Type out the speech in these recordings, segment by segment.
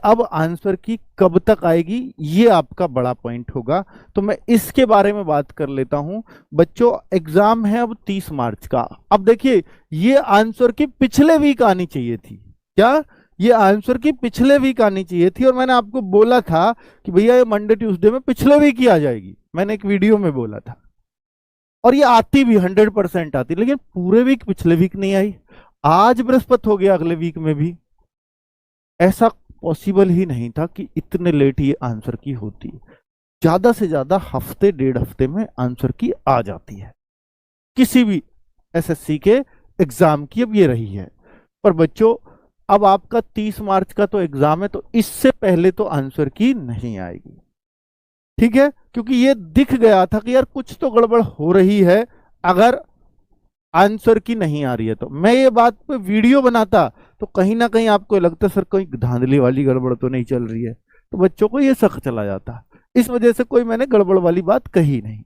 अब आंसर की कब तक आएगी, ये आपका बड़ा पॉइंट होगा। तो मैं इसके बारे में बात कर लेता हूं। बच्चों एग्जाम है अब 30 मार्च का। अब देखिए ये आंसर की पिछले वीक आनी चाहिए थी। क्या ये आंसर की पिछले वीक आनी चाहिए थी? और मैंने आपको बोला था कि भैया ये मंडे ट्यूसडे में पिछले वीक ही आ जाएगी, मैंने एक वीडियो में बोला था। और ये आती भी 100% आती, लेकिन पूरे वीक पिछले वीक नहीं आई। आज बृहस्पति हो गया, अगले वीक में भी ऐसा पॉसिबल ही नहीं था कि इतने लेट ये आंसर की होती। ज्यादा से ज्यादा हफ्ते 1.5 हफ्ते में आंसर की आ जाती है किसी भी एसएससी के एग्जाम की। अब ये रही है। पर बच्चों अब आपका 30 मार्च का तो एग्जाम है, तो इससे पहले तो आंसर की नहीं आएगी, ठीक है? क्योंकि ये दिख गया था कि यार कुछ तो गड़बड़ हो रही है अगर आंसर की नहीं आ रही है। तो मैं ये बात पे वीडियो बनाता तो कहीं ना कहीं आपको लगता सर कोई धांधली वाली गड़बड़ तो नहीं चल रही है, तो बच्चों को ये शक चला जाता। इस वजह से कोई मैंने गड़बड़ वाली बात कही नहीं,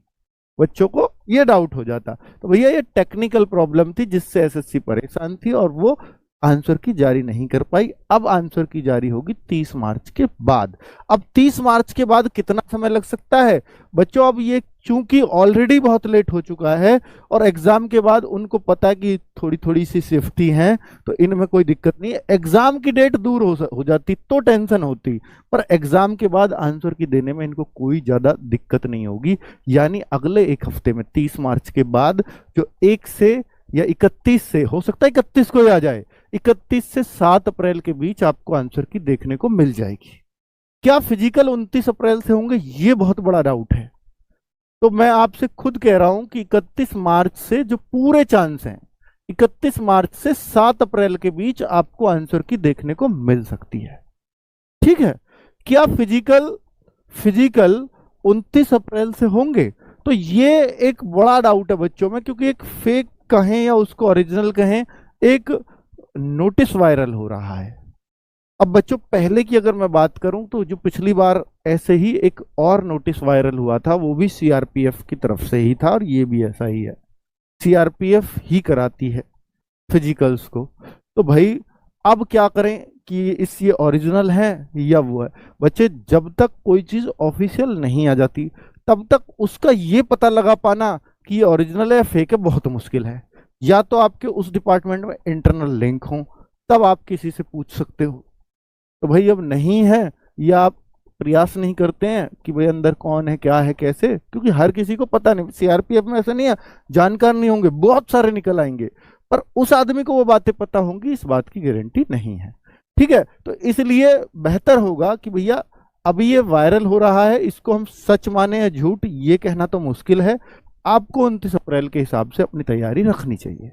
बच्चों को ये डाउट हो जाता। तो भैया ये टेक्निकल प्रॉब्लम थी जिससे एसएससी परेशान थी और वो आंसर की जारी नहीं कर पाई। अब आंसर की जारी होगी 30 मार्च के बाद। अब 30 मार्च के बाद कितना समय लग सकता है बच्चों? अब ये चूंकि ऑलरेडी बहुत लेट हो चुका है और एग्जाम के बाद उनको पता है कि थोड़ी थोड़ी सी सेफ्टी है, तो इनमें कोई दिक्कत नहीं है। एग्जाम की डेट दूर हो जाती तो टेंशन होती, पर एग्जाम के बाद आंसर की देने में इनको कोई ज्यादा दिक्कत नहीं होगी। यानी अगले 1 हफ्ते में 30 मार्च के बाद जो 1 से या 31 से, हो सकता है 31 को ही आ जाए, 31 से 7 अप्रैल के बीच आपको आंसर की देखने को मिल जाएगी। क्या फिजिकल 29 अप्रैल से होंगे, ये बहुत बड़ा डाउट है। तो मैं आपसे खुद कह रहा हूं कि 31 मार्च से जो पूरे चांस हैं, 31 मार्च से 7 अप्रैल के बीच आपको आंसर की देखने को मिल सकती है, ठीक है? क्या फिजिकल फिजिकल 29 अप्रैल से होंगे? तो ये एक बड़ा डाउट है बच्चों में, क्योंकि एक फेक कहें या उसको ओरिजिनल कहें, एक नोटिस वायरल हो रहा है। अब बच्चों पहले की अगर मैं बात करूं तो जो पिछली बार ऐसे ही एक और नोटिस वायरल हुआ था, वो भी सीआरपीएफ की तरफ से ही था, और ये भी ऐसा ही है, सीआरपीएफ ही कराती है फिजिकल्स को। तो भाई अब क्या करें कि इस ये ओरिजिनल है या वो है? बच्चे जब तक कोई चीज ऑफिशियल नहीं आ जाती तब तक उसका ये पता लगा पाना कि ये ओरिजिनल है या फेक है बहुत मुश्किल है। या तो आपके उस डिपार्टमेंट में इंटरनल लिंक हो, तब आप किसी से पूछ सकते हो। तो भाई अब नहीं है, या आप प्रयास नहीं करते हैं कि भाई अंदर कौन है, क्या है, कैसे, क्योंकि हर किसी को पता नहीं। सीआरपीएफ में ऐसा नहीं है जानकार नहीं होंगे, बहुत सारे निकल आएंगे, पर उस आदमी को वो बातें पता होंगी, इस बात की गारंटी नहीं है, ठीक है? तो इसलिए बेहतर होगा कि भैया अभी ये वायरल हो रहा है, इसको हम सच माने या झूठ ये कहना तो मुश्किल है। आपको 29 अप्रैल के हिसाब से अपनी तैयारी रखनी चाहिए।